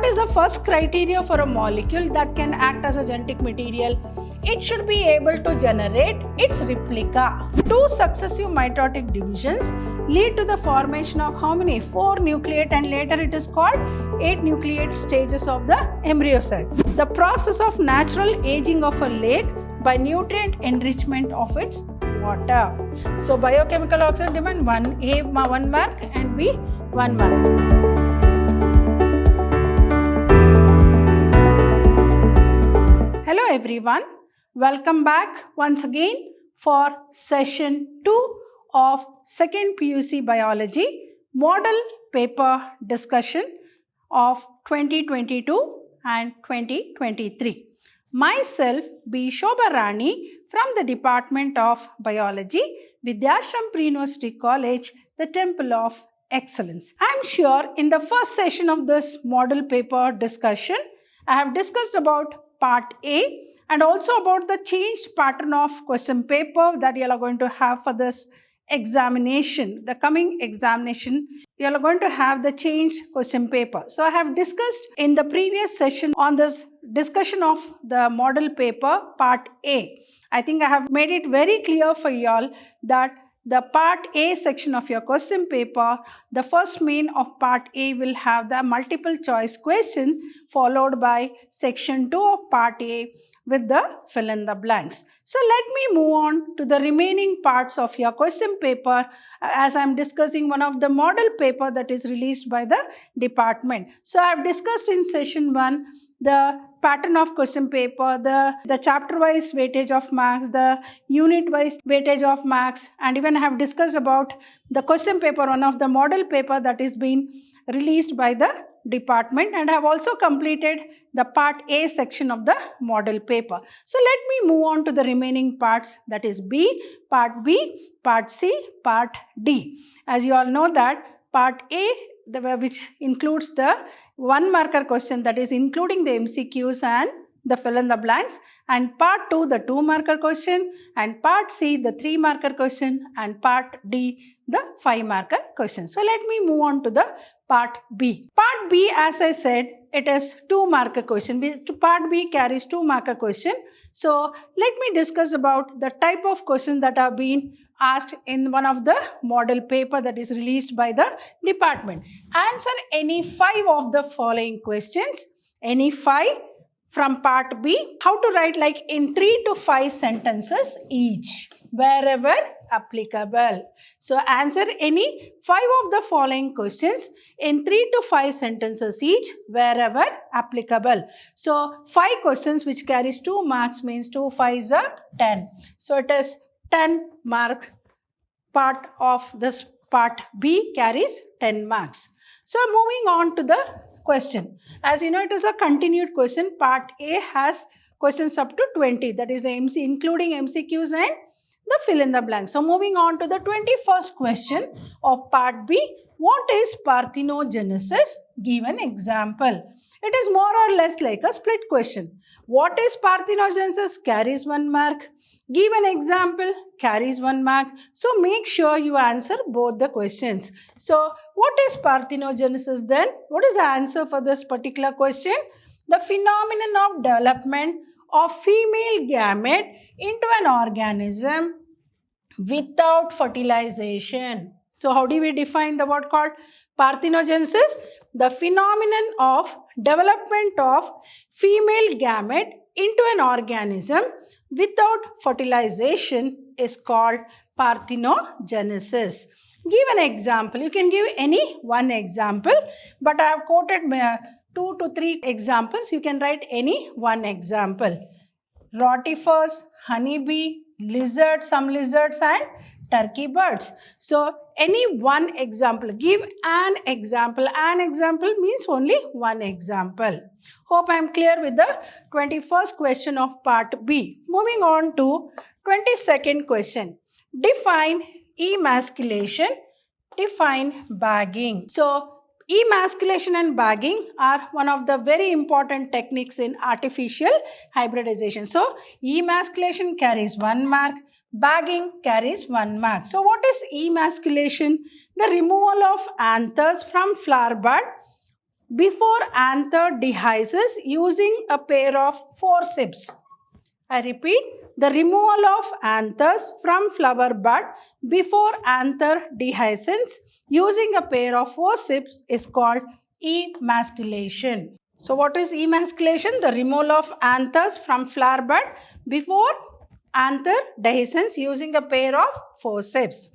what is the first criteria for a molecule that can act as a genetic material? It should be able to generate its replica. 2 successive mitotic divisions lead to the formation of how many? 4 nucleate, and later it is called 8 nucleate stages of the embryo cell. The process of natural aging of a lake by nutrient enrichment of its water. So biochemical oxidation demand 1A 1 mark and B 1 mark. Hello everyone, welcome back once again for session 2 of second PUC Biology model paper discussion of 2022 and 2023. Myself, B. Shobha Rani from the Department of Biology, Vidhyaashram Pre-University College, the Temple of Excellence. I am sure in the first session of this model paper discussion, I have discussed about part A and also about the changed pattern of question paper that you are going to have for this examination, the coming examination. You are going to have the changed question paper. So I have discussed in the previous session on this discussion of the model paper part A. I think I have made it very clear for you all that the part A section of your question paper, the first main of part A will have the multiple choice question followed by section 2 of part A with the fill in the blanks. So let me move on to the remaining parts of your question paper as I am discussing one of the model paper that is released by the department. So I have discussed in session 1 the pattern of question paper, the chapter wise weightage of marks, the unit wise weightage of marks, and even I have discussed about the question paper, one of the model paper that is being released by the department, and I have also completed the part A section of the model paper. So let me move on to the remaining parts, that is part B, part C, part D. As you all know that part A, which includes the 1 marker question, that is including the MCQs and the fill in the blanks, and part 2 the 2 marker question, and part C the 3 marker question, and part D the 5 marker question. So let me move on to the part B. Part B, as I said, it is 2 marker question. Part B carries 2 marker question. So let me discuss about the type of questions that are being asked in one of the model paper that is released by the department. Answer any 5 of the following questions, any 5 from part B. How to write like in 3 to 5 sentences each, wherever applicable. So answer any 5 of the following questions in 3 to 5 sentences each, wherever applicable. So 5 questions which carries 2 marks means 2 5s are 10. So it is 10 marks. Part of this part B carries 10 marks. So moving on to the question. As you know, it is a continued question. Part A has questions up to 20, that is including MCQs and the fill in the blank. So moving on to the 21st question of part B. What is parthenogenesis? Give an example. It is more or less like a split question. What is parthenogenesis? Carries 1 mark. Give an example, carries 1 mark. So make sure you answer both the questions. So what is parthenogenesis then? What is the answer for this particular question? The phenomenon of development of female gamete into an organism without fertilization. So how do we define the word called parthenogenesis? The phenomenon of development of female gamete into an organism without fertilization is called parthenogenesis. Give an example. You can give any one example, but I have quoted 2 to 3 examples. You can write any one example. Rotifers, honeybee, lizards, some lizards and turkey birds. So any one example. Give an example. An example means only one example. Hope I am clear with the 21st question of part B. Moving on to 22nd question. Define emasculation. Define bagging. So emasculation and bagging are one of the very important techniques in artificial hybridization. So emasculation carries 1 mark. Bagging carries 1 mark. So what is emasculation? The removal of anthers from flower bud before anther dehisces using a pair of forceps. I repeat, the removal of anthers from flower bud before anther dehiscence using a pair of forceps is called emasculation. So what is emasculation? The removal of anthers from flower bud before anther dehiscence using a pair of forceps.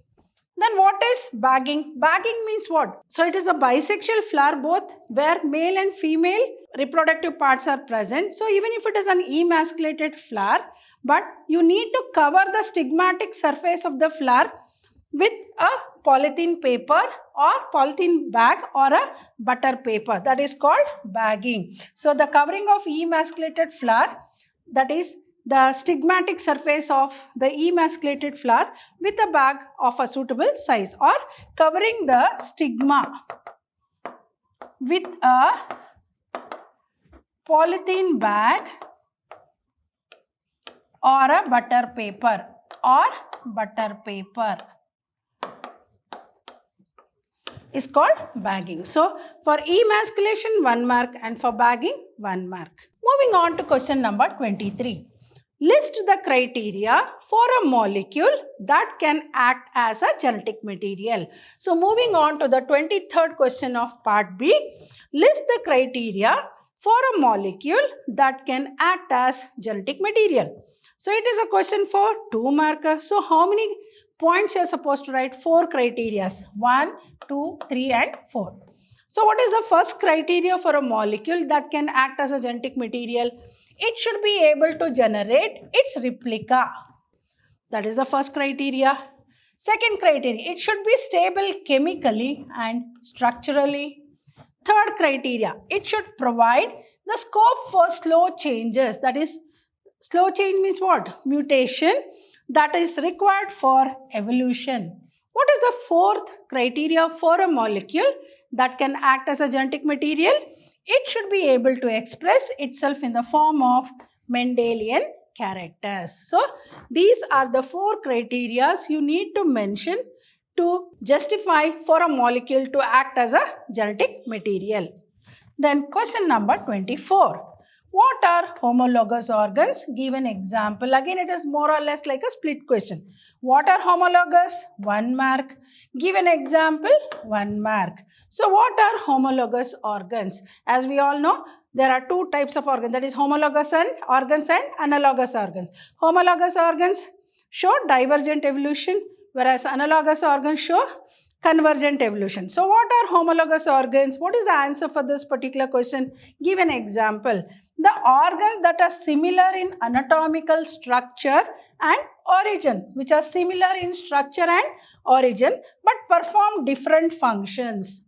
Then what is bagging? Bagging means what? So it is a bisexual flower both where male and female reproductive parts are present. So even if it is an emasculated flower, but you need to cover the stigmatic surface of the flower with a polythene paper or polythene bag or a butter paper. That is called bagging. So the covering of emasculated flower, that is the stigmatic surface of the emasculated flower with a bag of a suitable size, or covering the stigma with a polythene bag or a butter paper is called bagging. So for emasculation 1 mark and for bagging 1 mark. Moving on to question number 23. List the criteria for a molecule that can act as a genetic material. So moving on to the 23rd question of part B. List the criteria for a molecule that can act as genetic material. So it is a question for 2 markers. So how many points you are supposed to write? 4 criteria. 1, 2, 3 and 4. So what is the first criteria for a molecule that can act as a genetic material? It should be able to generate its replica. That is the first criteria. Second criteria, it should be stable chemically and structurally. Third criteria, it should provide the scope for slow changes. That is, slow change means what? Mutation that is required for evolution. What is the fourth criteria for a molecule that can act as a genetic material? It should be able to express itself in the form of Mendelian characters. So these are the 4 criteria you need to mention to justify for a molecule to act as a genetic material. Then question number 24. What are homologous organs? Give an example. Again, it is more or less like a split question. What are homologous? 1 mark. Give an example. 1 mark. So what are homologous organs? As we all know, there are 2 types of organs. That is homologous organs and analogous organs. Homologous organs show divergent evolution, whereas analogous organs show convergent evolution. So what are homologous organs? What is the answer for this particular question? Give an example. The organs that are similar in anatomical structure and origin, which are similar in structure and origin, but perform different functions.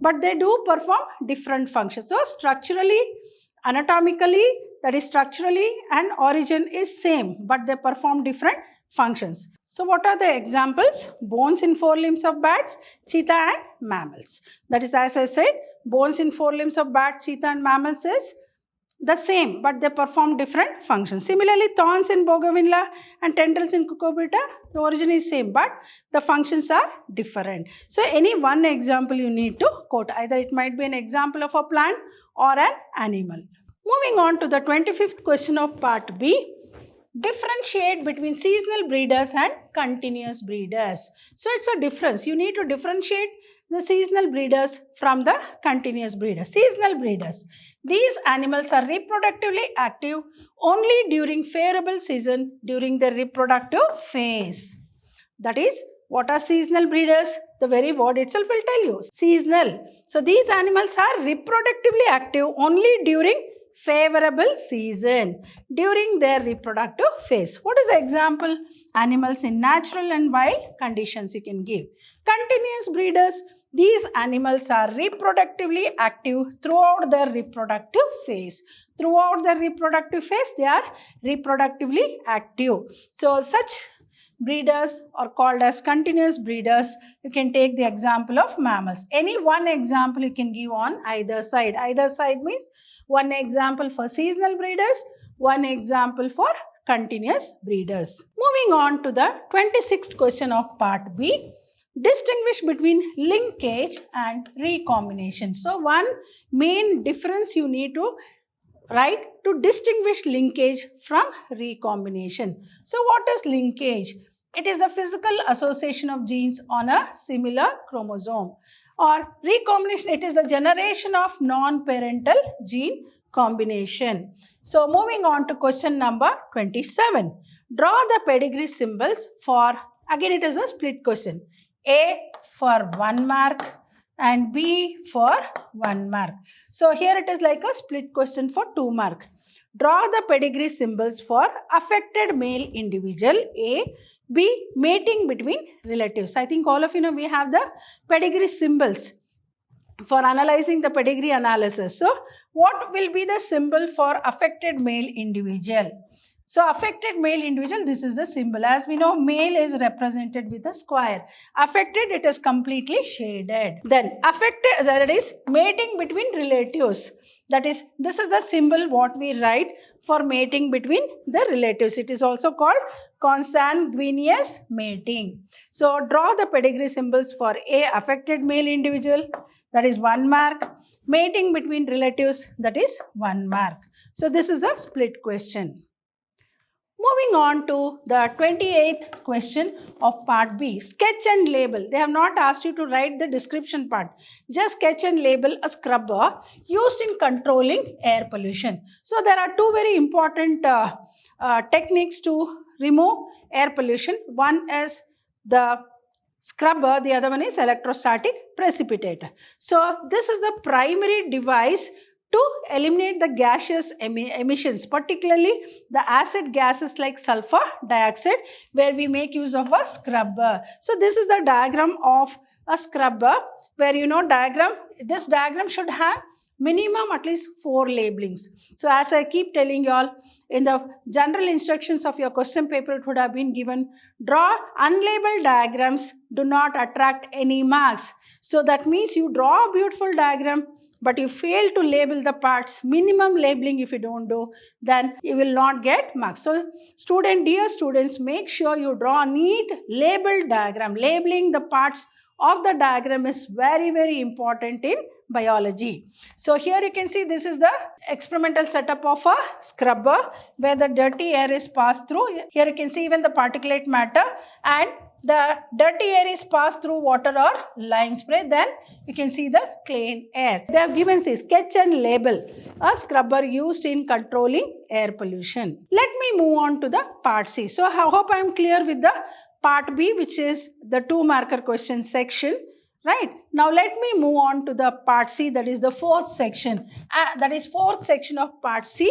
But they do perform different functions. So structurally, anatomically, that is structurally and origin is same, but they perform different functions. So what are the examples? Bones in 4 limbs of bats, cheetah and mammals. That is, as I said, bones in 4 limbs of bats, cheetah and mammals is the same, but they perform different functions. Similarly, thorns in bougainvillea and tendrils in cucurbita, the origin is same, but the functions are different. So any one example you need to quote. Either it might be an example of a plant or an animal. Moving on to the 25th question of part B. Differentiate between seasonal breeders and continuous breeders. So it's a difference. You need to differentiate the seasonal breeders from the continuous breeders. Seasonal breeders. These animals are reproductively active only during favorable season during the reproductive phase. That is, what are seasonal breeders? The very word itself will tell you. Seasonal. So these animals are reproductively active only during favorable season during their reproductive phase. What is the example? Animals in natural and wild conditions you can give. Continuous breeders. These animals are reproductively active throughout their reproductive phase. Throughout their reproductive phase, they are reproductively active. So such breeders are called as continuous breeders. You can take the example of mammals. Any one example you can give on either side. Either side means one example for seasonal breeders, one example for continuous breeders. Moving on to the 26th question of part B. Distinguish between linkage and recombination. So one main difference you need to write to distinguish linkage from recombination. So what is linkage? It is the physical association of genes on a similar chromosome. Or recombination, it is the generation of non-parental gene combination. So moving on to question number 27. Draw the pedigree symbols for, again it is a split question. A for 1 mark and B for 1 mark. So here it is like a split question for 2 mark. Draw the pedigree symbols for affected male individual A, B, mating between relatives. I think all of you know we have the pedigree symbols for analyzing the pedigree analysis. So what will be the symbol for affected male individual? So affected male individual, this is the symbol. As we know, male is represented with a square. Affected, it is completely shaded. Then affected, that is mating between relatives. That is, this is the symbol what we write for mating between the relatives. It is also called consanguineous mating. So draw the pedigree symbols for A, affected male individual, that is 1 mark. Mating between relatives, that is 1 mark. So this is a split question. Moving on to the 28th question of part B, sketch and label. They have not asked you to write the description part. Just sketch and label a scrubber used in controlling air pollution. So there are two very important techniques to remove air pollution. One is the scrubber, the other one is electrostatic precipitator. So this is the primary device to eliminate the gaseous emissions, particularly the acid gases like sulfur dioxide, where we make use of a scrubber. So this is the diagram of a scrubber, where this diagram should have minimum at least 4 labelings. So as I keep telling you all, in the general instructions of your question paper, it would have been given, draw unlabeled diagrams, do not attract any marks. So that means you draw a beautiful diagram, but you fail to label the parts, minimum labeling if you don't do, then you will not get marks. So dear students, make sure you draw a neat labeled diagram. Labeling the parts of the diagram is very, very important in biology. So here you can see this is the experimental setup of a scrubber where the dirty air is passed through. Here you can see even the particulate matter, and the dirty air is passed through water or lime spray. Then you can see the clean air. They have given, say, sketch and label a scrubber used in controlling air pollution. Let me move on to the part C. So I hope I am clear with the part B, which is the 2 marker question section. Right. Now let me move on to the part C, that is the 4th section. That is 4th section of part C.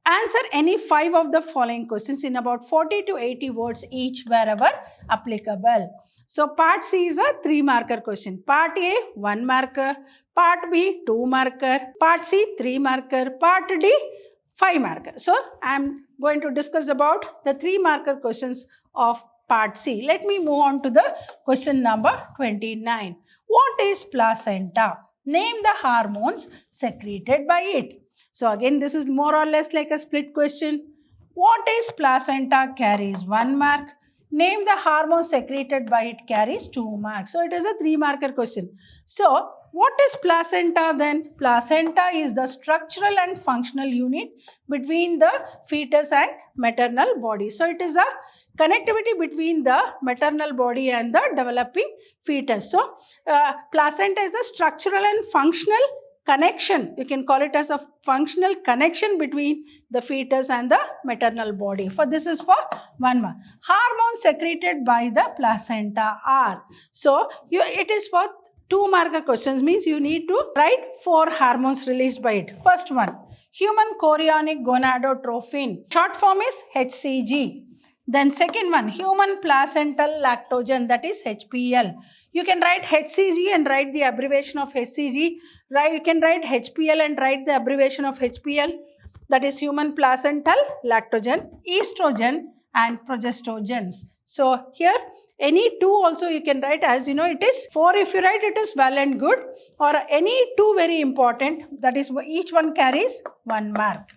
Answer any 5 of the following questions in about 40 to 80 words each wherever applicable. So part C is a 3 marker question. Part A 1 marker, part B 2 marker, part C 3 marker, part D 5 marker. So I am going to discuss about the 3 marker questions of part C. Let me move on to the question number 29. What is placenta? Name the hormones secreted by it. So again, this is more or less like a split question. What is placenta carries 1 mark. Name the hormone secreted by it carries 2 marks. So it is a 3 marker question. So what is placenta then? Placenta is the structural and functional unit between the fetus and maternal body. So it is a connectivity between the maternal body and the developing fetus. So placenta is the structural and functional connection. You can call it as a functional connection between the fetus and the maternal body. For this is for 1 mark. Hormones secreted by the placenta are. So it is for 2 marker questions, means you need to write 4 hormones released by it. First one, human chorionic gonadotrophin. Short form is HCG. Then second one, human placental lactogen, that is HPL. You can write HCG and write the abbreviation of HCG. You can write HPL and write the abbreviation of HPL. That is human placental lactogen, estrogen and progestogens. So here any 2 also you can write, as you know it is 4 if you write it is well and good, or any 2 very important, that is each one carries 1 mark.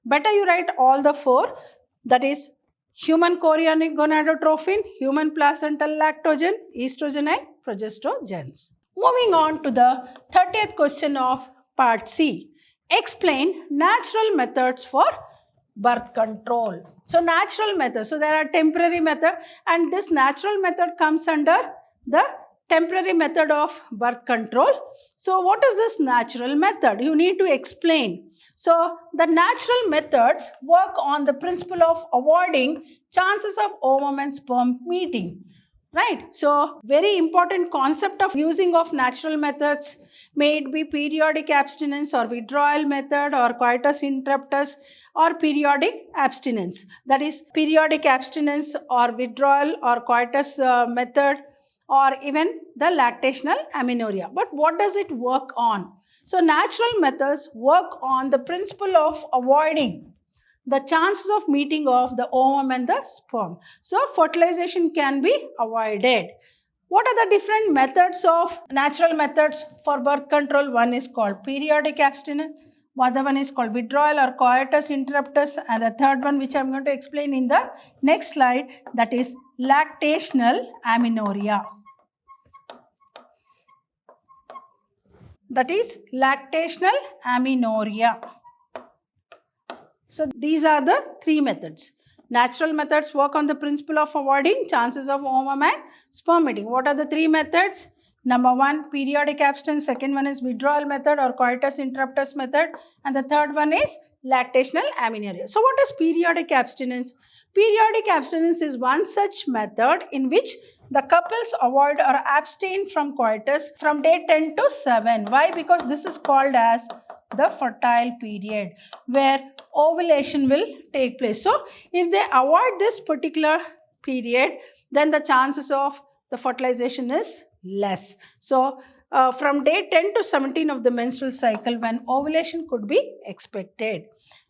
Better you write all the 4, that is human chorionic gonadotrophin, human placental lactogen, estrogen and progestogens. Moving on to the 30th question of part C. Explain natural methods for birth control. So natural methods. So there are temporary method, and this natural method comes under the temporary method of birth control. So what is this natural method? You need to explain. So the natural methods work on the principle of avoiding chances of ovum and sperm meeting. Right? So very important concept of using of natural methods, may it be periodic abstinence or withdrawal method or coitus interruptus or periodic abstinence. That is periodic abstinence or withdrawal or coitus method, or even the lactational amenorrhea. But what does it work on? So natural methods work on the principle of avoiding the chances of meeting of the ovum and the sperm. So fertilization can be avoided. What are the different methods of natural methods for birth control? One is called periodic abstinence, other one is called withdrawal or coitus interruptus, and the third one, which I am going to explain in the next slide, that is lactational amenorrhea. That is lactational amenorrhea. So these are the three methods. Natural methods work on the principle of avoiding chances of ovum and sperm meeting. What are the three methods? Number one, periodic abstinence. Second one is withdrawal method or coitus interruptus method. And the third one is lactational amenorrhea. So what is periodic abstinence? Periodic abstinence is one such method in which the couples avoid or abstain from coitus from day 10 to 7. Why? Because this is called as the fertile period where ovulation will take place. So if they avoid this particular period, then the chances of the fertilization is less. So from day 10 to 17 of the menstrual cycle, when ovulation could be expected.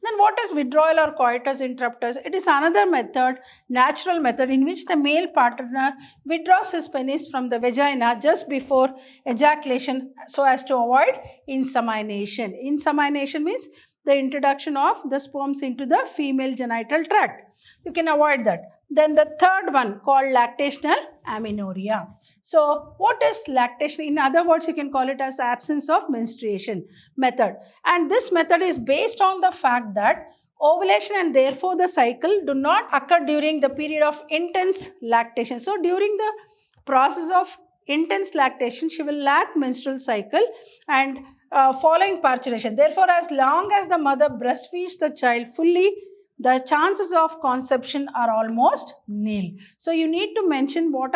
Then what is withdrawal or coitus interruptus? It is another method, natural method, in which the male partner withdraws his penis from the vagina just before ejaculation so as to avoid insemination. Insemination means the introduction of the sperms into the female genital tract. You can avoid that. Then the third one called lactational amenorrhea. So what is lactation? In other words, you can call it as absence of menstruation method. And this method is based on the fact that ovulation and therefore the cycle do not occur during the period of intense lactation. So during the process of intense lactation, she will lack menstrual cycle and following parturition. Therefore, as long as the mother breastfeeds the child fully, the chances of conception are almost nil. So you need to mention what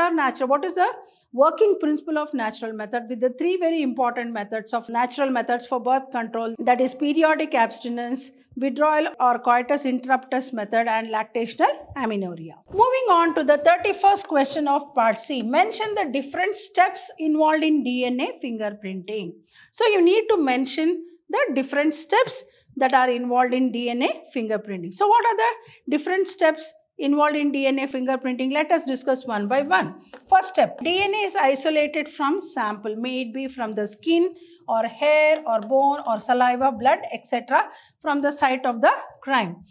is the working principle of natural method with the three very important methods of natural methods for birth control, that is periodic abstinence, withdrawal or coitus interruptus method, and lactational amenorrhea. Moving on to the 31st question of part C. Mention the different steps involved in DNA fingerprinting. So you need to mention the different steps that are involved in DNA fingerprinting. So what are the different steps involved in DNA fingerprinting? Let us discuss one by one. First step, DNA is isolated from sample, may it be from the skin or hair or bone or saliva, blood, etc. from the site of the crime.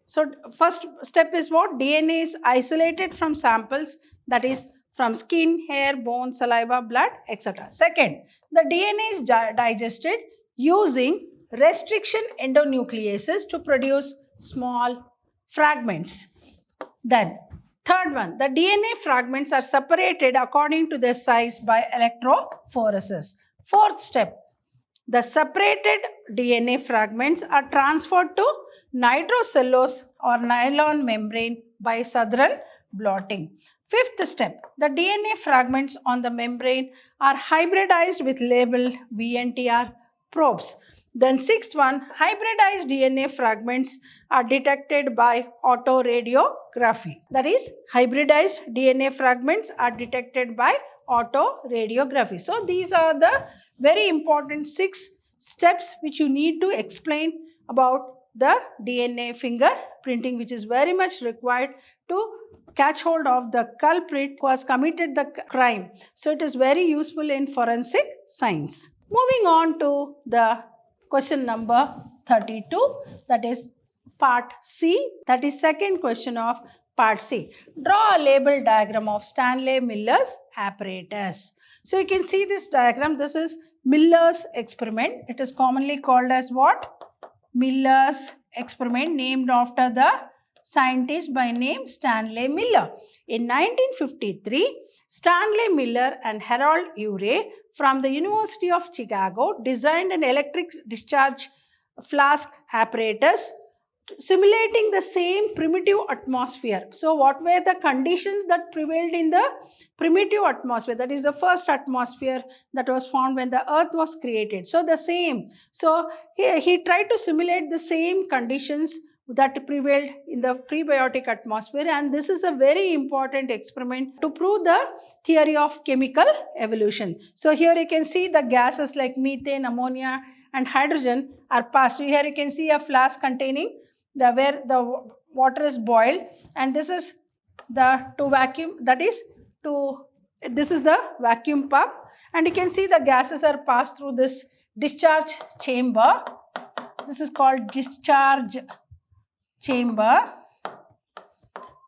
So first step is what? DNA is isolated from samples, that is from skin, hair, bone, saliva, blood, etc. Second, the DNA is digested using restriction endonucleases to produce small fragments. Then third one, the DNA fragments are separated according to their size by electrophoresis. Fourth step, the separated DNA fragments are transferred to nitrocellulose or nylon membrane by southern blotting. Fifth step, the DNA fragments on the membrane are hybridized with labeled VNTR probes. Then sixth one, hybridized DNA fragments are detected by autoradiography. That is, hybridized DNA fragments are detected by autoradiography. So these are the very important 6 steps which you need to explain about the DNA fingerprinting, which is very much required to catch hold of the culprit who has committed the crime. So it is very useful in forensic science. Moving on to the question number 32, that is part C, that is second question of Part C. Draw a label diagram of Stanley Miller's apparatus. So you can see this diagram. This is Miller's experiment. It is commonly called as what? Miller's experiment, named after the scientist by name Stanley Miller. In 1953, Stanley Miller and Harold Urey from the University of Chicago designed an electric discharge flask apparatus simulating the same primitive atmosphere. So what were the conditions that prevailed in the primitive atmosphere? That is the first atmosphere that was found when the earth was created. So the same. So he tried to simulate the same conditions that prevailed in the prebiotic atmosphere, and this is a very important experiment to prove the theory of chemical evolution. So here you can see the gases like methane, ammonia and hydrogen are passed. Here you can see a flask containing where the water is boiled, and this is the this is the vacuum pump, and you can see the gases are passed through this discharge chamber. This is called discharge chamber,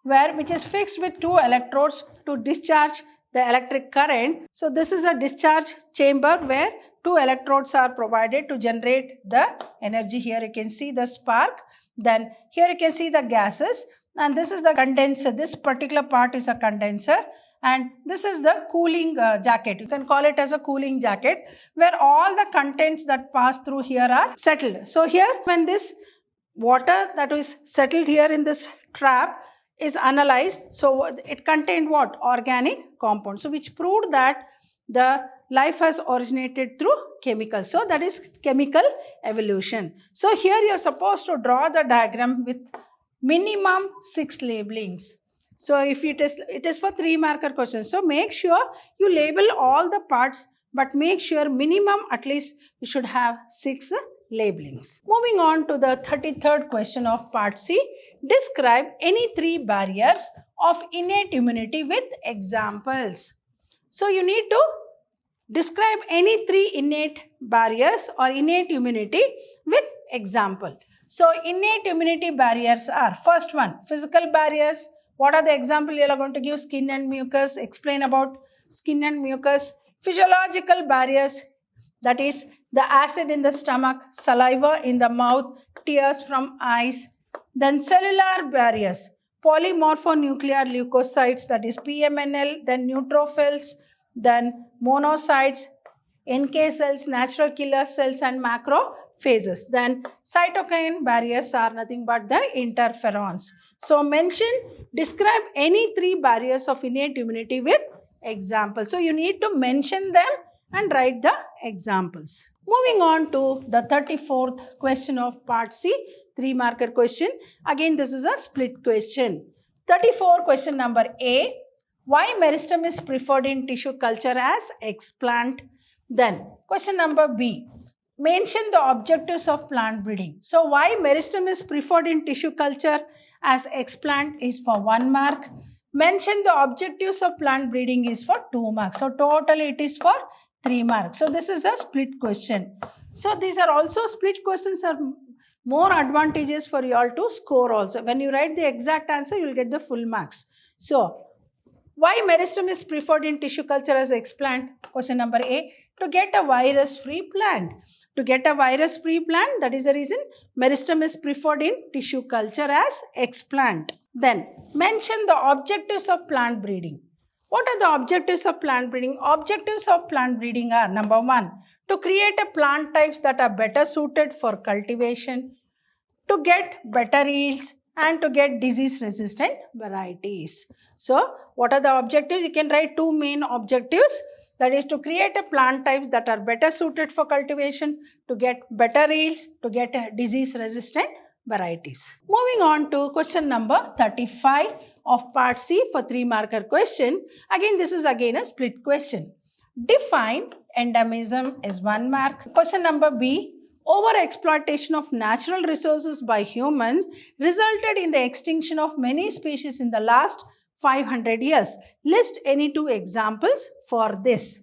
which is fixed with 2 electrodes to discharge the electric current. So this is a discharge chamber where 2 electrodes are provided to generate the energy. Here you can see the spark. Then here you can see the gases, and this is the condenser. This particular part is a condenser, and this is the cooling jacket. You can call it as a cooling jacket, where all the contents that pass through here are settled. So here, when this water that is settled here in this trap is analyzed, so it contained what? Organic compounds. So which proved that the life has originated through chemicals. So that is chemical evolution. So here you are supposed to draw the diagram with minimum 6 labelings. So if it is for 3-marker questions. So make sure you label all the parts, but make sure minimum at least you should have 6 labelings. Moving on to the 33rd question of part C. Describe any 3 barriers of innate immunity with examples. So you need to describe any 3 innate barriers or innate immunity with example. So innate immunity barriers are, first one, physical barriers. What are the examples? You are going to give skin and mucus, explain about skin and mucus. Physiological barriers, that is the acid in the stomach, saliva in the mouth, tears from eyes. Then cellular barriers, polymorphonuclear leukocytes, that is PMNL, then neutrophils, then monocytes, NK cells, natural killer cells and macrophages. Then cytokine barriers are nothing but the interferons. So describe any 3 barriers of innate immunity with examples. So you need to mention them and write the examples. Moving on to the 34th question of part C, 3-marker question. Again, this is a split question. 34 question number A. Why meristem is preferred in tissue culture as explant? Then question number B. Mention the objectives of plant breeding. So why meristem is preferred in tissue culture as explant is for 1 mark. Mention the objectives of plant breeding is for 2 marks. So totally it is for 3 marks. So this is a split question. So these are also split questions are more advantageous for you all to score also. When you write the exact answer, you will get the full marks. So why meristem is preferred in tissue culture as explant? Question number A. To get a virus-free plant. To get a virus-free plant, that is the reason meristem is preferred in tissue culture as explant. Then mention the objectives of plant breeding. What are the objectives of plant breeding? Objectives of plant breeding are, number 1, to create a plant types that are better suited for cultivation, to get better yields, and to get disease-resistant varieties. So, what are the objectives? You can write 2 main objectives. That is to create a plant types that are better suited for cultivation, to get better yields, to get disease-resistant varieties. Moving on to question number 35 of part C for 3-marker question. Again, this is again a split question. Define endemism is 1 mark. Question number B. Overexploitation of natural resources by humans resulted in the extinction of many species in the last 500 years. List any 2 examples for this.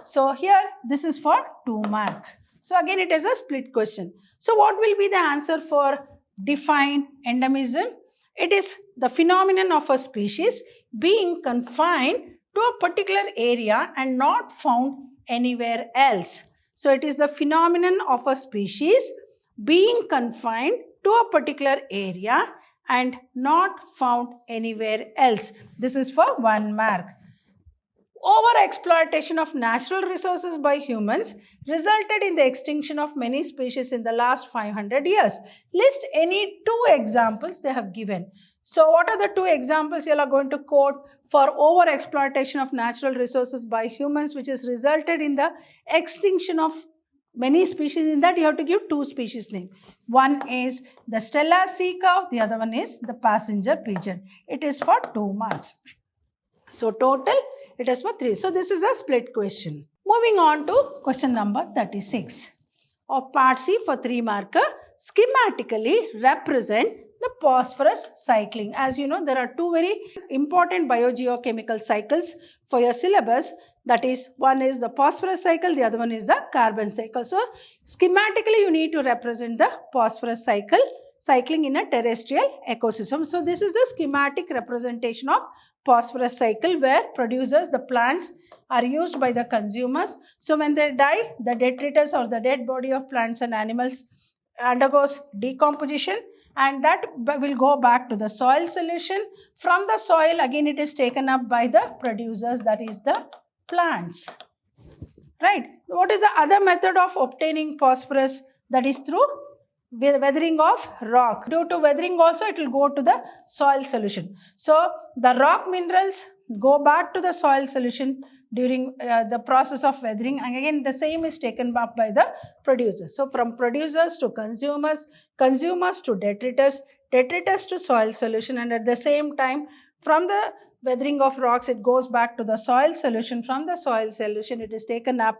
So here this is for 2 mark. So again it is a split question. So what will be the answer for define endemism? It is the phenomenon of a species being confined to a particular area and not found anywhere else. So it is the phenomenon of a species being confined to a particular area and not found anywhere else. This is for 1 mark. Over-exploitation of natural resources by humans resulted in the extinction of many species in the last 500 years. List any 2 examples they have given. So what are the 2 examples you are going to quote for over-exploitation of natural resources by humans which has resulted in the extinction of many species? In that you have to give 2 species name. One is the Stella sea cow, the other one is the passenger pigeon. It is for 2 marks. So total it is for 3. So this is a split question. Moving on to question number 36 of part C for 3 marker. Schematically represent the phosphorus cycling. As you know, there are 2 very important biogeochemical cycles for your syllabus. That is, one is the phosphorus cycle, the other one is the carbon cycle. So schematically you need to represent the phosphorus cycling in a terrestrial ecosystem. So this is the schematic representation of phosphorus cycle where producers, the plants, are used by the consumers. So when they die, the detritus or the dead body of plants and animals undergoes decomposition, and that will go back to the soil solution. From the soil, again it is taken up by the producers, that is the plants. Right? What is the other method of obtaining phosphorus? That is through weathering of rock. Due to weathering also it will go to the soil solution. So the rock minerals go back to the soil solution during the process of weathering, and again the same is taken up by the producers. So from producers to consumers, consumers to detritus, detritus to soil solution, and at the same time from the weathering of rocks it goes back to the soil solution. From the soil solution it is taken up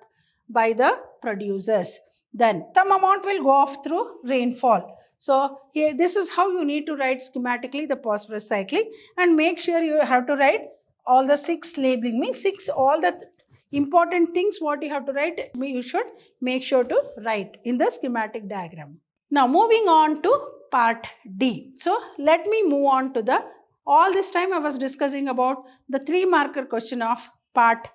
by the producers. Then some amount will go off through rainfall. So here this is how you need to write schematically the phosphorus cycling, and make sure you have to write all the 6 labeling, means 6 all the important things what you have to write, you should make sure to write in the schematic diagram. Now moving on to part D. So let me move on to the, all this time I was discussing about the 3 marker question of part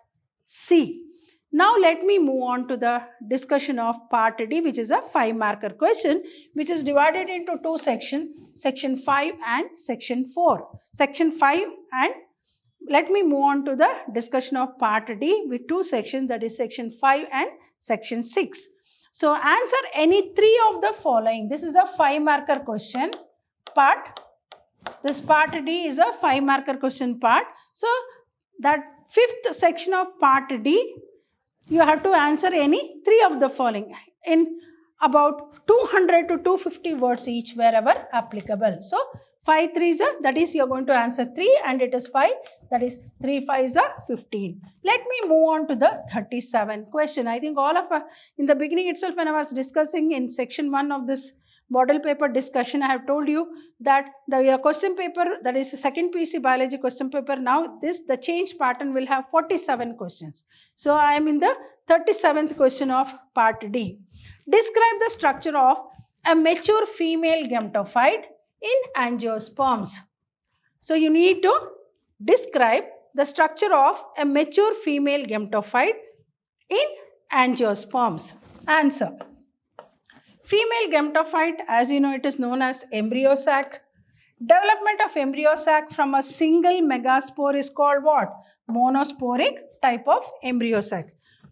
C. Now let me move on to the discussion of part D, which is a 5 marker question, which is divided into 2 sections, section 5 and section 4. Section 5, and let me move on to the discussion of part D with 2 sections, that is section 5 and section 6. So answer any 3 of the following. This is a 5 marker question part. This part D is a 5 marker question part. So that 5th section of part D, you have to answer any 3 of the following in about 200 to 250 words each wherever applicable. So 5 3s are, that is you are going to answer 3 and it is 5, that is 3 5s are 15. Let me move on to the 37 question. I think all of in the beginning itself when I was discussing in section 1 of this model paper discussion, I have told you that the question paper, that is the second PUC biology question paper, now the change pattern will have 47 questions. So I am in the 37th question of part D. Describe the structure of a mature female gametophyte in angiosperms. So you need to describe the structure of a mature female gametophyte in angiosperms. Answer. Female gametophyte, as you know, it is known as embryo sac. Development of embryo sac from a single megaspore is called what? Monosporic type of embryo sac.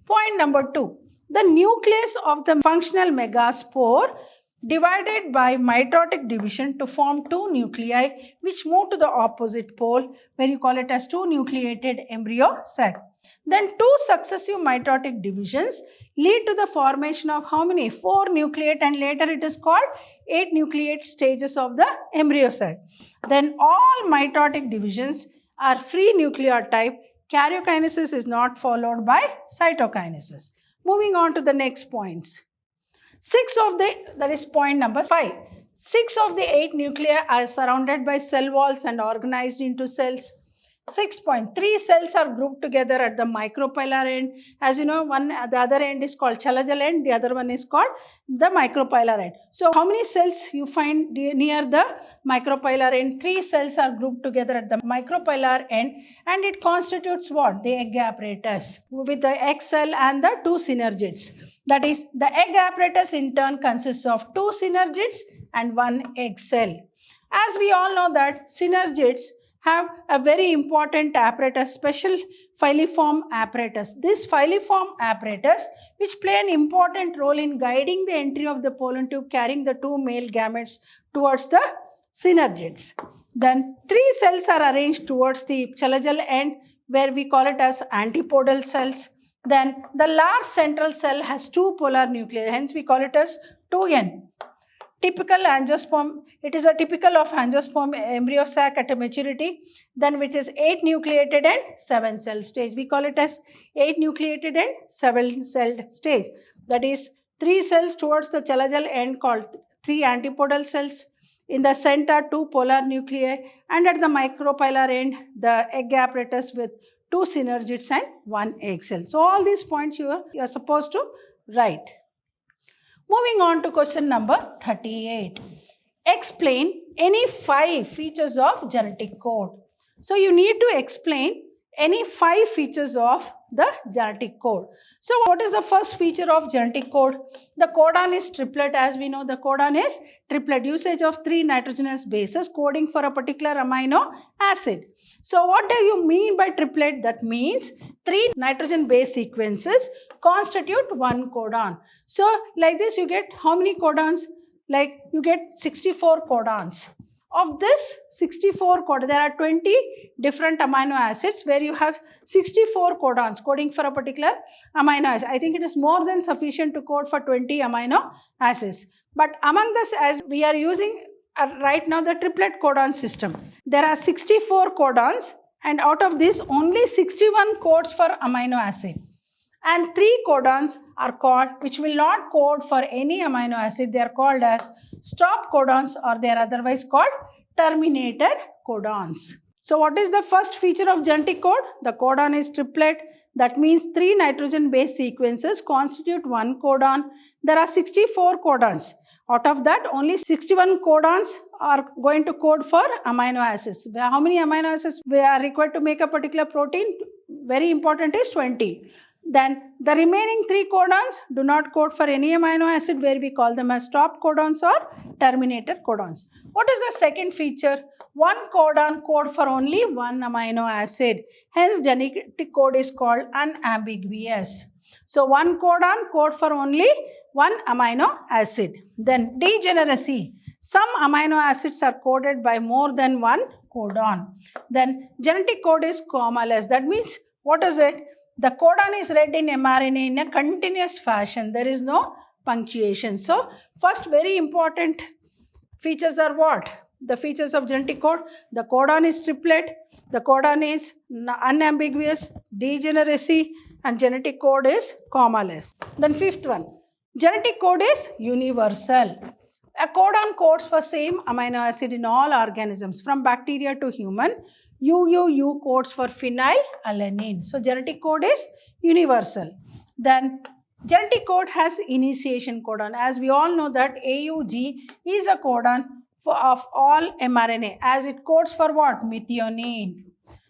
Point number 2. The nucleus of the functional megaspore divided by mitotic division to form 2 nuclei which move to the opposite pole, where you call it as 2 nucleated embryo sac. Then 2 successive mitotic divisions lead to the formation of how many? 4 nucleate, and later it is called 8 nucleate stages of the embryo sac. Then all mitotic divisions are free nucleotide. Karyokinesis is not followed by cytokinesis. Moving on to the next points. That is point number 5. 6 of the 8 nuclei are surrounded by cell walls and organized into cells. 6.3 cells are grouped together at the micropylar end. As you know, the other end is called chalajal end, the other one is called the micropylar end. So how many cells you find near the micropylar end? 3 cells are grouped together at the micropylar end, and it constitutes what? The egg apparatus with the egg cell and the 2 synergids. That is, the egg apparatus in turn consists of 2 synergids and 1 egg cell. As we all know that synergids have a very important apparatus, special filiform apparatus. This filiform apparatus, which play an important role in guiding the entry of the pollen tube carrying the 2 male gametes towards the synergids. Then 3 cells are arranged towards the chalajal end, where we call it as antipodal cells. Then the large central cell has 2 polar nuclei, hence we call it as 2N. Typical angiosperm, it is a typical of angiosperm embryo sac at a maturity, then which is 8 nucleated and 7 cell stage. We call it as 8 nucleated and 7 celled stage. That is 3 cells towards the chalajal end called 3 antipodal cells. In the center 2 polar nuclei, and at the micropylar end the egg apparatus with 2 synergids and 1 egg cell. So all these points you are supposed to write. Moving on to question number 38. Explain any 5 features of genetic code. So you need to explain any 5 features of the genetic code. So what is the first feature of genetic code? The codon is triplet. As we know, the codon is triplet, usage of 3 nitrogenous bases coding for a particular amino acid. So what do you mean by triplet? That means 3 nitrogen base sequences constitute 1 codon. So like this you get how many codons? Like you get 64 codons. Of this 64 codons, there are 20 different amino acids where you have 64 codons coding for a particular amino acid. I think it is more than sufficient to code for 20 amino acids. But among this, as we are using right now the triplet codon system, there are 64 codons, and out of this only 61 codes for amino acid. And 3 codons are called, which will not code for any amino acid. They are called as stop codons, or they are otherwise called terminator codons. So what is the first feature of genetic code? The codon is triplet. That means 3 nitrogen base sequences constitute 1 codon. There are 64 codons. Out of that, only 61 codons are going to code for amino acids. How many amino acids we are required to make a particular protein? Very important is 20. Then the remaining 3 codons do not code for any amino acid, where we call them as stop codons or terminator codons. What is the second feature? 1 codon code for only 1 amino acid. Hence genetic code is called unambiguous. So 1 codon code for only 1 amino acid. Then degeneracy. Some amino acids are coded by more than 1 codon. Then genetic code is commaless. That means, what is it? The codon is read in mRNA in a continuous fashion. There is no punctuation. So first very important features are what? The features of genetic code. The codon is triplet. The codon is unambiguous. Degeneracy. And genetic code is commaless. Then fifth one. Genetic code is universal. A codon codes for same amino acid in all organisms, from bacteria to human. UUU codes for phenylalanine. So genetic code is universal. Then genetic code has initiation codon. As we all know that AUG is a codon of all mRNA, as it codes for what? Methionine.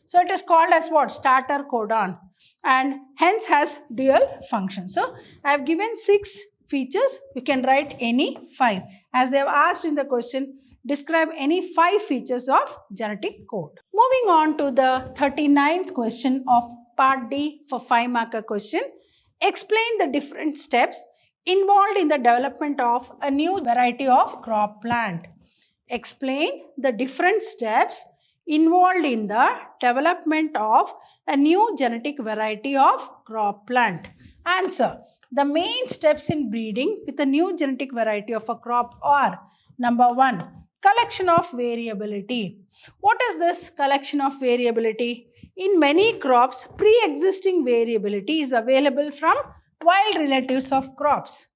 So it is called as what? Starter codon, and hence has dual function. So I have given 6 features. You can write any 5. As they have asked in the question, describe any 5 features of genetic code. Moving on to the 39th question of part D for 5-marker question. Explain the different steps involved in the development of a new variety of crop plant. Explain the different steps involved in the development of a new genetic variety of crop plant. Answer. The main steps in breeding with a new genetic variety of a crop are: number 1, collection of variability. What is this collection of variability? In many crops, pre-existing variability is available from wild relatives of crops.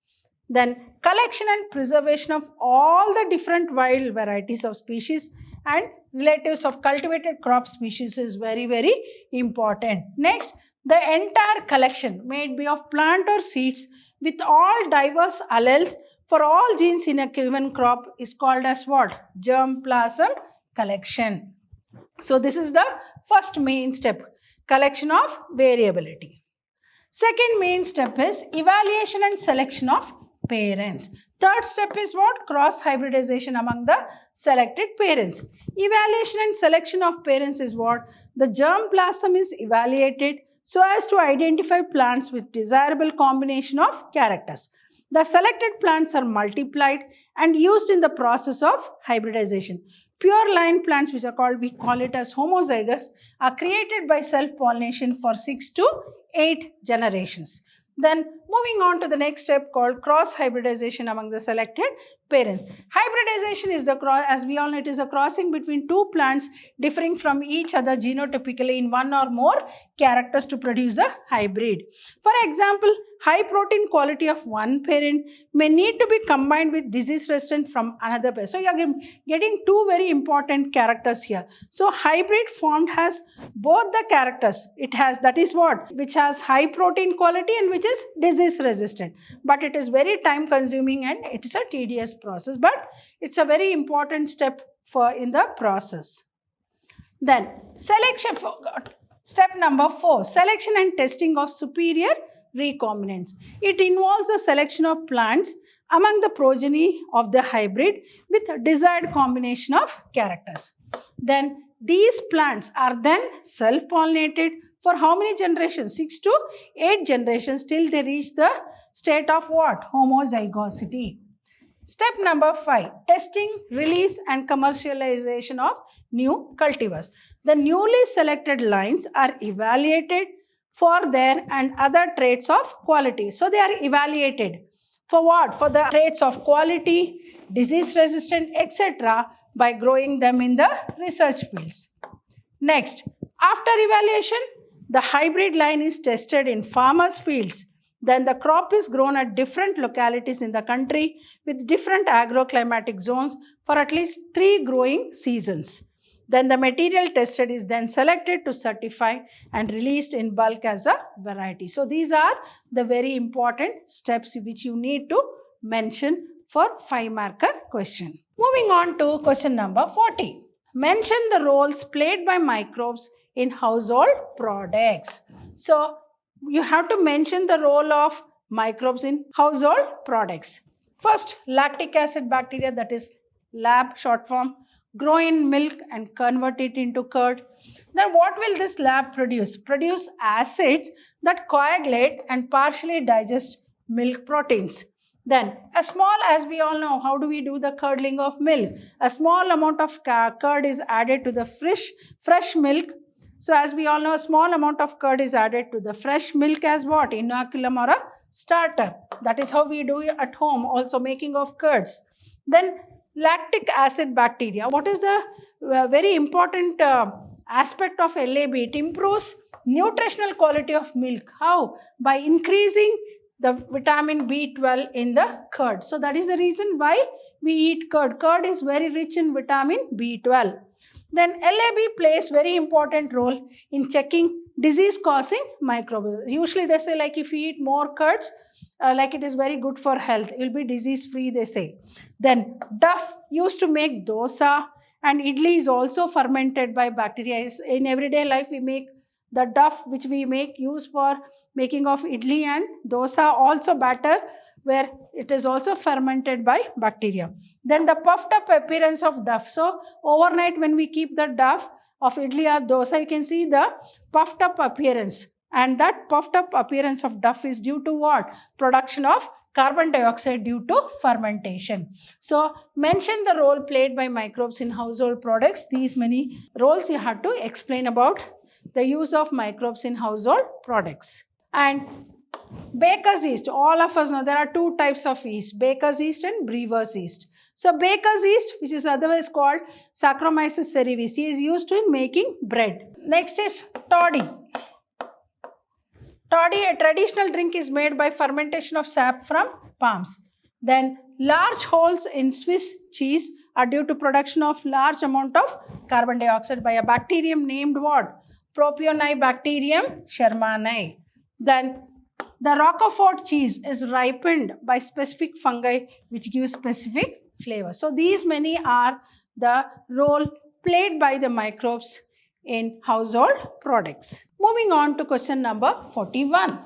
Then collection and preservation of all the different wild varieties of species and relatives of cultivated crop species is very, very important. Next, the entire collection may be of plant or seeds with all diverse alleles for all genes in a given crop is called as what? Germplasm collection. So this is the first main step, collection of variability. Second main step is evaluation and selection of parents. Third step is what? Cross hybridization among the selected parents. Evaluation and selection of parents is what? The germplasm is evaluated so as to identify plants with desirable combination of characters. The selected plants are multiplied and used in the process of hybridization. Pure line plants, which are called, we call it as homozygous, are created by self-pollination for 6 to 8 generations. Then moving on to the next step called cross hybridization among the selected parents. Hybridization is the cross, as we all know, it is a crossing between two plants differing from each other genotypically in one or more characters to produce a hybrid. For example, high protein quality of one parent may need to be combined with disease resistant from another parent. So you are getting two very important characters here. So hybrid formed has both the characters. It has, that is what? Which has high protein quality and which is disease resistant. But it is very time consuming and it is a tedious process. But it's a very important step for in the process. Then selection, step number 4, selection and testing of superior recombinants. It involves the selection of plants among the progeny of the hybrid with a desired combination of characters. Then these plants are then self-pollinated for how many generations? 6 to 8 generations till they reach the state of what? Homozygosity. Step number 5, testing, release and commercialization of new cultivars. The newly selected lines are evaluated for their and other traits of quality. So they are evaluated for what? For the traits of quality, disease resistant, etc. by growing them in the research fields. Next, after evaluation, the hybrid line is tested in farmers' fields. Then the crop is grown at different localities in the country with different agroclimatic zones for at least 3 growing seasons. Then the material tested is then selected to certify and released in bulk as a variety. So these are the very important steps which you need to mention for 5-marker question. Moving on to question number 40. Mention the roles played by microbes in household products. So you have to mention the role of microbes in household products. First, lactic acid bacteria, that is lab short form, grow in milk and convert it into curd. Then what will this lab produce? Produce acids that coagulate and partially digest milk proteins. Then a small, as we all know, how do we do the curdling of milk? A small amount of curd is added to the fresh milk. So as we all know, a small amount of curd is added to the fresh milk as what? Inoculum or a starter. That is how we do it at home, also making of curds. Then lactic acid bacteria. What is the very important aspect of LAB? It improves nutritional quality of milk. How? By increasing the vitamin B12 in the curd. So that is the reason why we eat curd. Curd is very rich in vitamin B12. Then LAB plays very important role in checking disease-causing microbes. Usually they say like if you eat more curds, like it is very good for health. It will be disease-free, they say. Then duff used to make dosa, and idli is also fermented by bacteria. In everyday life we make the duff which we use for making of idli and dosa, also batter, where it is also fermented by bacteria. Then the puffed up appearance of duff. So overnight when we keep the duff of idli or dosa, you can see the puffed up appearance. And that puffed up appearance of duff is due to what? Production of carbon dioxide due to fermentation. So mention the role played by microbes in household products. These many roles you have to explain about the use of microbes in household products. And baker's yeast, all of us know there are 2 types of yeast, baker's yeast and brewer's yeast. So baker's yeast, which is otherwise called Saccharomyces cerevisiae, is used in making bread. Next is toddy. Toddy, a traditional drink, is made by fermentation of sap from palms. Then large holes in Swiss cheese are due to production of large amount of carbon dioxide by a bacterium named what? Propionibacterium shermani. Then the Roquefort cheese is ripened by specific fungi which gives specific flavor. So these many are the role played by the microbes in household products. Moving on to question number 41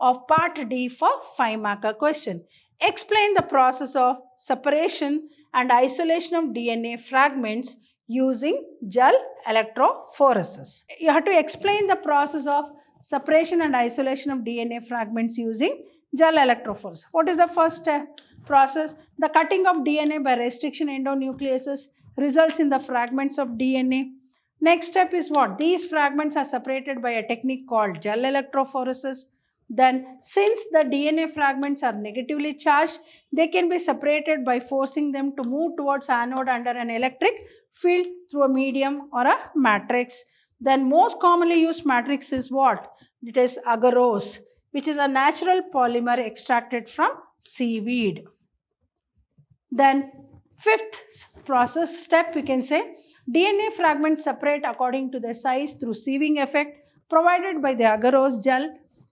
of part D for 5-marker question. Explain the process of separation and isolation of DNA fragments using gel electrophoresis. You have to explain the process of separation and isolation of DNA fragments using gel electrophoresis. What is the first process? The cutting of DNA by restriction endonucleases results in the fragments of DNA. Next step is what? These fragments are separated by a technique called gel electrophoresis. Then, since the DNA fragments are negatively charged, they can be separated by forcing them to move towards anode under an electric field through a medium or a matrix. Then, most commonly used matrix is what? It is agarose, which is a natural polymer extracted from seaweed. Then, fifth process step, we can say, DNA fragments separate according to their size through sieving effect provided by the agarose gel.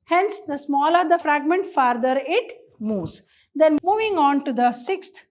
Hence, the smaller the fragment, farther it moves. Then moving on to the sixth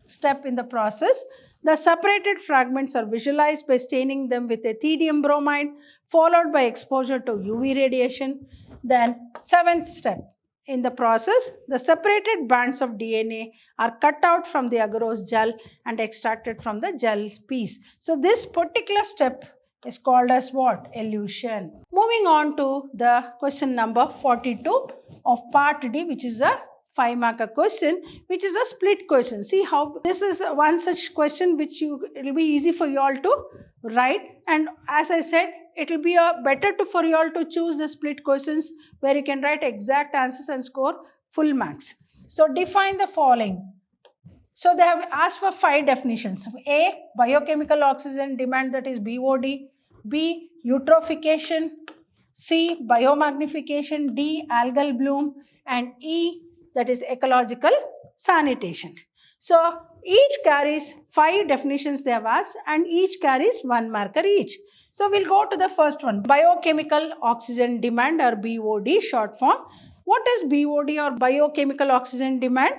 step in the process, the separated fragments are visualized by staining them with ethidium bromide, followed by exposure to UV radiation. Then seventh step in the process, the separated bands of DNA are cut out from the agarose gel and extracted from the gel piece. So this particular step is called as what? Elution. Moving on to the question number 42 of part D, which is a 5-marker question, which is a split question. See how this is one such question which it will be easy for you all to write, and as I said, it will be better for you all to choose the split questions where you can write exact answers and score full marks. So define the following. So they have asked for 5 definitions. A, biochemical oxygen demand, that is BOD. B, eutrophication. C, biomagnification. D, algal bloom. And E, that is ecological sanitation. So each carries 5 definitions they have asked, and each carries 1 marker each. So we'll go to the first one, biochemical oxygen demand, or BOD short form. What is BOD or biochemical oxygen demand?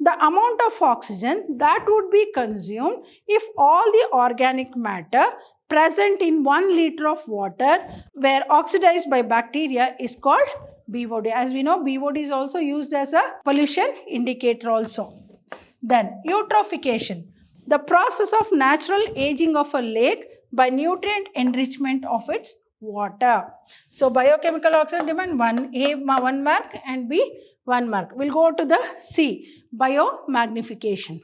The amount of oxygen that would be consumed if all the organic matter present in 1 liter of water were oxidized by bacteria is called BOD. As we know, BOD is also used as a pollution indicator also. Then eutrophication, the process of natural aging of a lake by nutrient enrichment of its water. So biochemical oxygen demand 1 mark and B 1 mark. We'll go to the C, biomagnification.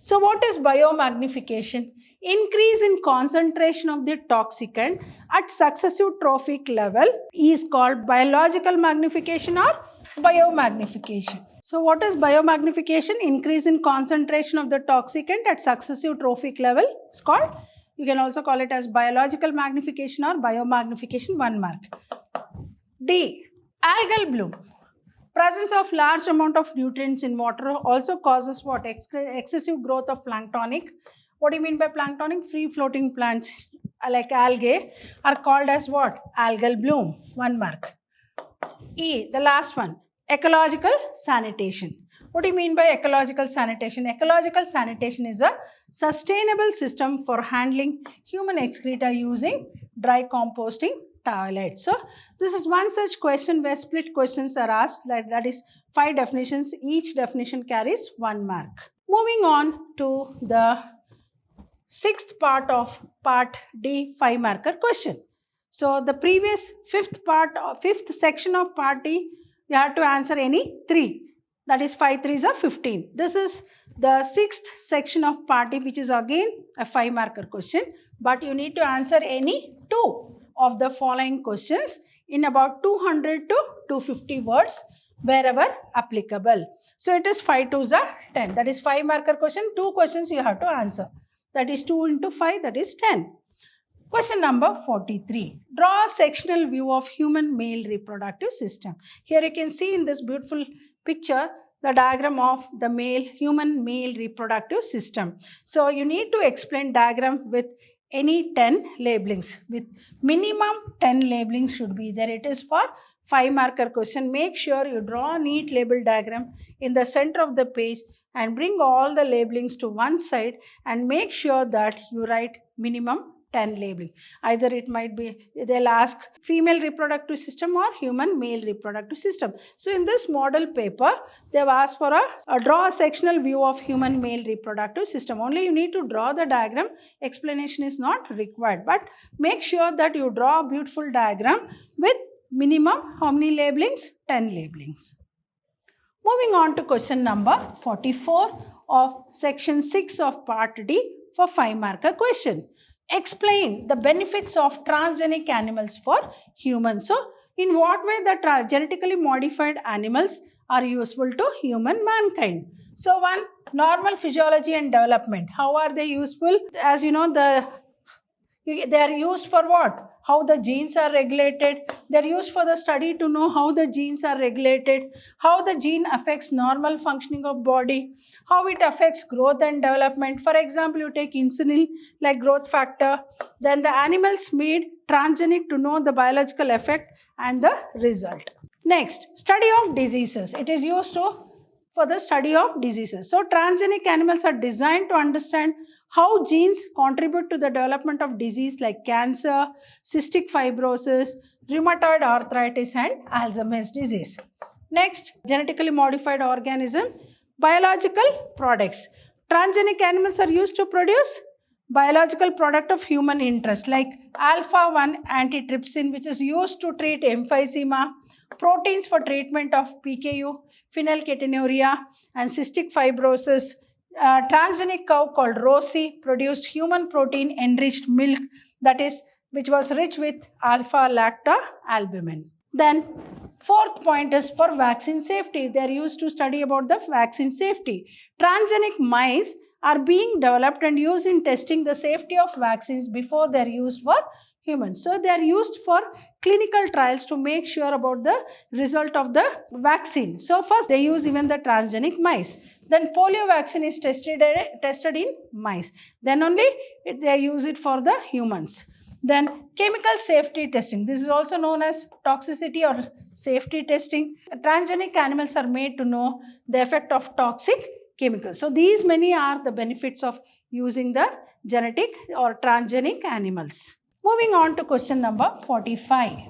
So what is biomagnification? Increase in concentration of the toxicant at successive trophic level is called biological magnification or biomagnification. So what is biomagnification? Increase in concentration of the toxicant at successive trophic level is called, you can also call it as biological magnification or biomagnification, 1 mark. D, algal bloom. Presence of large amount of nutrients in water also causes what? Excessive growth of planktonic. What do you mean by planktonic? Free floating plants like algae are called as what? Algal bloom, 1 mark. E, the last one, ecological sanitation. What do you mean by ecological sanitation? Ecological sanitation is a sustainable system for handling human excreta using dry composting toilet. So this is one such question where split questions are asked, that is 5 definitions. Each definition carries 1 mark. Moving on to the 6th part of part D 5 marker question. So the previous 5th section of part D, you have to answer any 3. That is 5 3s are 15. This is the 6th section of part D, which is again a 5 marker question, but you need to answer any 2 of the following questions in about 200 to 250 words wherever applicable. So it is 5 2s are 10. That is 5 marker question. 2 questions you have to answer. That is 2 into 5, that is 10. Question number 43. Draw a sectional view of human male reproductive system. Here you can see in this beautiful picture the diagram of the human male reproductive system. So you need to explain diagram with any 10 labelings. With minimum 10 labelings should be there. It is for 5-marker question. Make sure you draw a neat label diagram in the center of the page and bring all the labelings to one side, and make sure that you write minimum 10 labeling. Either it might be, they'll ask female reproductive system or human male reproductive system. So in this model paper, they've asked for a draw a sectional view of human male reproductive system. Only you need to draw the diagram. Explanation is not required. But make sure that you draw a beautiful diagram with minimum how many labelings? 10 labelings. Moving on to question number 44 of section 6 of part D for 5-marker question. Explain the benefits of transgenic animals for humans. So, in what way the genetically modified animals are useful to human mankind? So, one, normal physiology and development. How are they useful? As you know, they are used for what? How the genes are regulated. They are used for the study to know how the genes are regulated, how the gene affects normal functioning of body, how it affects growth and development. For example, you take insulin like growth factor, then the animals made transgenic to know the biological effect and the result. Next, study of diseases. It is used for the study of diseases. So, transgenic animals are designed to understand how genes contribute to the development of disease like cancer, cystic fibrosis, rheumatoid arthritis and Alzheimer's disease. Next, genetically modified organism, biological products. Transgenic animals are used to produce biological product of human interest like alpha-1 antitrypsin, which is used to treat emphysema, proteins for treatment of PKU, phenylketonuria and cystic fibrosis. Transgenic cow called Rosie produced human protein enriched milk, that is, which was rich with alpha-lactalbumin. Then fourth point is for vaccine safety. They are used to study about the vaccine safety. Transgenic mice are being developed and used in testing the safety of vaccines before they are used for humans. So they are used for clinical trials to make sure about the result of the vaccine. So first they use even the transgenic mice. Then polio vaccine is tested in mice. Then only they use it for the humans. Then chemical safety testing. This is also known as toxicity or safety testing. Transgenic animals are made to know the effect of toxic chemicals. So these many are the benefits of using the genetic or transgenic animals. Moving on to question number 45.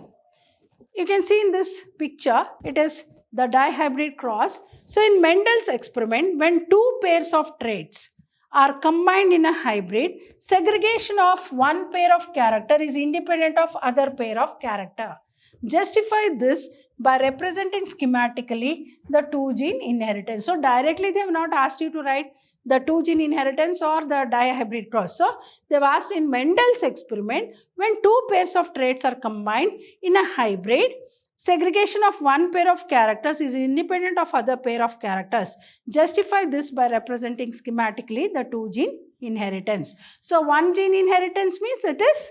You can see in this picture, it is the dihybrid cross. So in Mendel's experiment, when two pairs of traits are combined in a hybrid, segregation of one pair of character is independent of other pair of character. Justify this by representing schematically the 2-gene inheritance. So directly they have not asked you to write the 2-gene inheritance or the dihybrid cross. So they have asked in Mendel's experiment, when two pairs of traits are combined in a hybrid, segregation of one pair of characters is independent of other pair of characters. Justify this by representing schematically the 2-gene inheritance. So 1-gene inheritance means it is,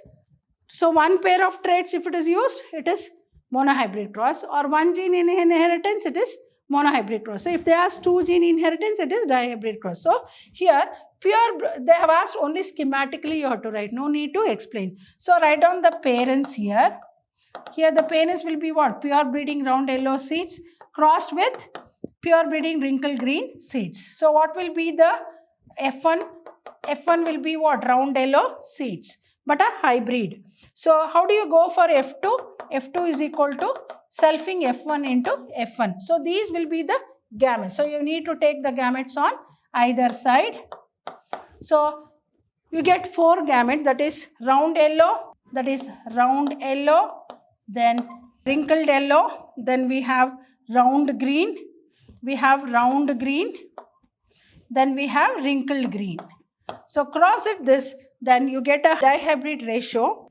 so one pair of traits if it is used, it is monohybrid cross, or 1-gene inheritance, it is monohybrid cross. So if they ask 2-gene inheritance, it is dihybrid cross. So here they have asked only schematically you have to write, no need to explain. So write down the parents here. Here the parents will be what? Pure breeding round yellow seeds crossed with pure breeding wrinkle green seeds. So what will be the F1? F1 will be what? Round yellow seeds, but a hybrid. So how do you go for F2? F2 is equal to selfing F1 into F1. So these will be the gametes. So you need to take the gametes on either side. So you get 4 gametes, that is round yellow, then wrinkled yellow, then we have round green, then we have wrinkled green. So cross it this, then you get a dihybrid ratio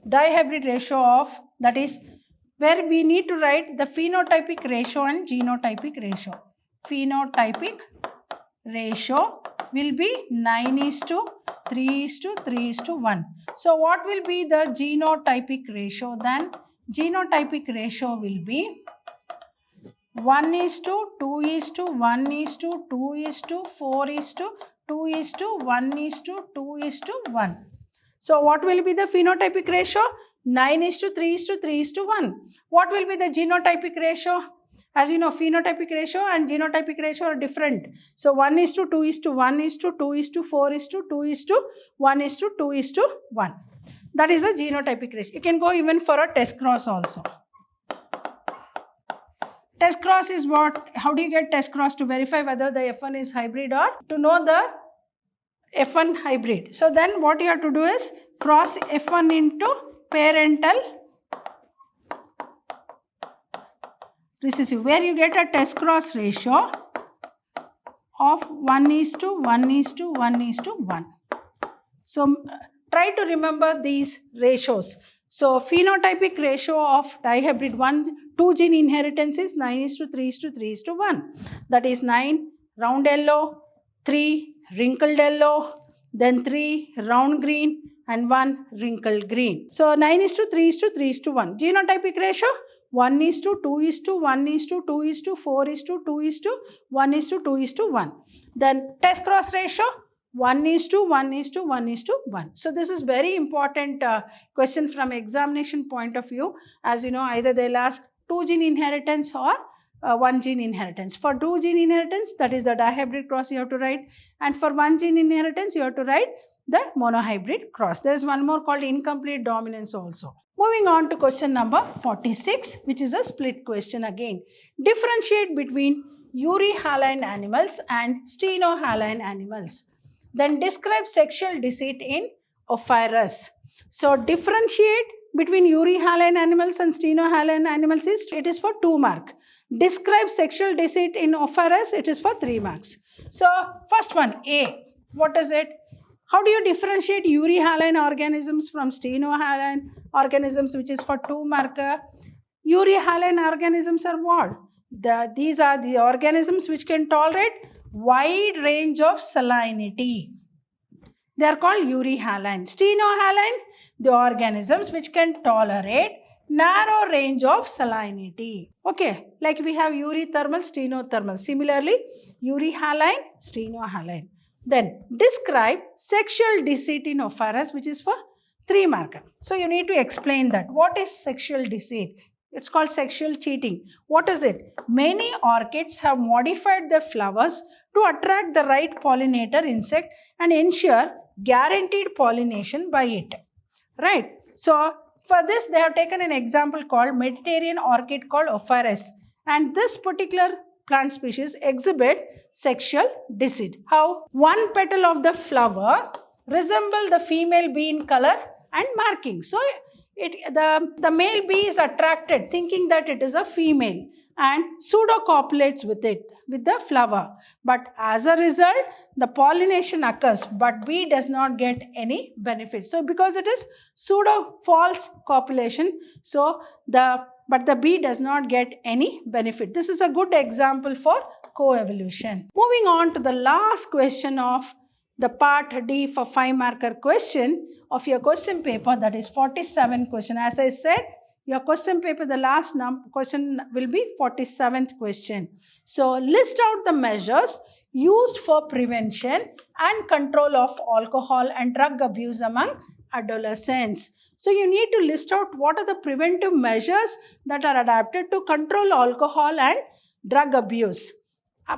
of, that is where we need to write the phenotypic ratio and genotypic ratio. Phenotypic ratio will be 9:3:3:1. So what will be the genotypic ratio then? Genotypic ratio will be 1:2:2:1:4:2:1:2:1. So what will be the phenotypic ratio? 9:3:3:1. What will be the genotypic ratio? As you know, phenotypic ratio and genotypic ratio are different. So 1:2:1:2:4:2:2:1:2:1. That is a genotypic ratio. You can go even for a test cross also. Test cross is what? How do you get test cross? To verify whether the F1 is hybrid or to know the F1 hybrid. So then what you have to do is cross F1 into parental recessive, where you get a test cross ratio of 1:1:1:1. So try to remember these ratios. So phenotypic ratio of dihybrid 2 gene inheritance is 9:3:3:1. That is 9 round yellow, 3 wrinkled yellow, then 3 round green and 1 wrinkled green. So 9:3:3:1. Genotypic ratio 1:2:1:2:4:2:1:2:1. Then test cross ratio 1:1:1:1. So this is very important question from examination point of view. As you know, either they'll ask 2 gene inheritance or 1 gene inheritance. For 2 gene inheritance, that is the dihybrid cross you have to write, and for 1 gene inheritance you have to write the monohybrid cross. There is one more called incomplete dominance also. Moving on to question number 46, which is a split question again. Differentiate between euryhaline animals and stenohaline animals. Then describe sexual deceit in Ophirus. So differentiate between euryhaline animals and stenohaline animals it is for 2 marks. Describe sexual deceit in Ophirus, it is for 3 marks. So first one, A. What is it? How do you differentiate euryhaline organisms from stenohaline organisms, which is for 2 marker? Euryhaline organisms are what? These are the organisms which can tolerate wide range of salinity. They are called euryhaline. Stenohaline, the organisms which can tolerate narrow range of salinity. Okay, like we have eurythermal, stenothermal. Similarly, euryhaline, stenohaline. Then describe sexual deceit in Ophirus, which is for 3 marker. So you need to explain that. What is sexual deceit? It's called sexual cheating. What is it? Many orchids have modified their flowers to attract the right pollinator insect and ensure guaranteed pollination by it. Right? So for this they have taken an example called Mediterranean orchid called Ophirus. And this particular plant species exhibit sexual deceit. How? One petal of the flower resemble the female bee in color and marking. So the male bee is attracted thinking that it is a female and pseudo-copulates with the flower. But as a result, the pollination occurs, but bee does not get any benefit. So because it is pseudo-false copulation, but the bee does not get any benefit. This is a good example for coevolution. Moving on to the last question of the part D for 5 marker question of your question paper, that is 47 question. As I said, your question paper, the last question will be 47th question. So list out the measures used for prevention and control of alcohol and drug abuse among adolescents. So you need to list out what are the preventive measures that are adapted to control alcohol and drug abuse,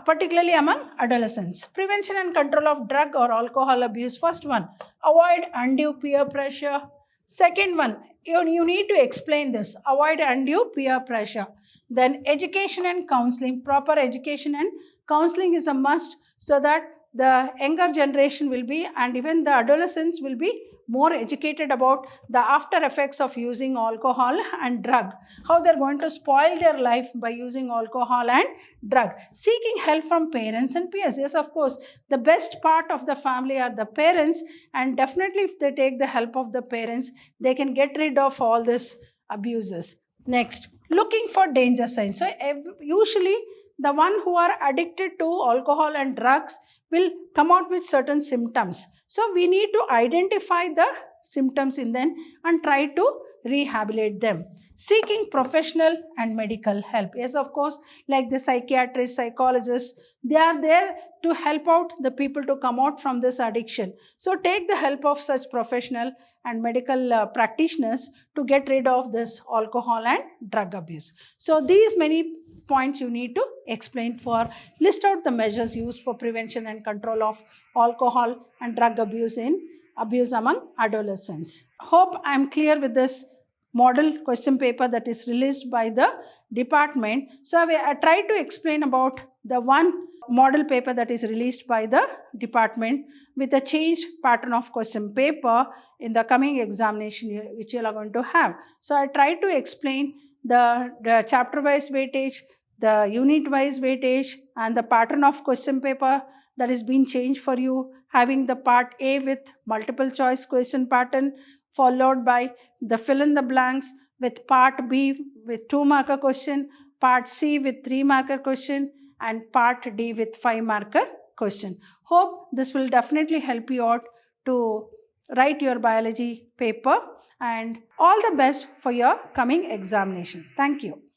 particularly among adolescents. Prevention and control of drug or alcohol abuse. First one, avoid undue peer pressure. Second one, you need to explain this. Avoid undue peer pressure. Then education and counseling. Proper education and counseling is a must so that the younger generation will be, and even the adolescents will be, more educated about the after effects of using alcohol and drug. How they're going to spoil their life by using alcohol and drug. Seeking help from parents and peers. Yes, of course, the best part of the family are the parents, and definitely if they take the help of the parents, they can get rid of all these abuses. Next, looking for danger signs. So usually the one who are addicted to alcohol and drugs will come out with certain symptoms. So we need to identify the symptoms in them and try to rehabilitate them. seeking professional and medical help. Yes, of course, like the psychiatrists, psychologists, they are there to help out the people to come out from this addiction. So take the help of such professional and medical practitioners to get rid of this alcohol and drug abuse. So these many points you need to explain for list out the measures used for prevention and control of alcohol and drug abuse among adolescents. Hope I am clear with this model question paper that is released by the department. So I tried to explain about the one model paper that is released by the department with a changed pattern of question paper in the coming examination which you are going to have. So I tried to explain the chapter wise weightage, the unit wise weightage, and the pattern of question paper that is being changed for you, having the part A with multiple choice question pattern, followed by the fill in the blanks with part B with 2-marker question, part C with 3-marker question, and part D with 5-marker question. Hope this will definitely help you out to write your biology paper, and all the best for your coming examination. Thank you.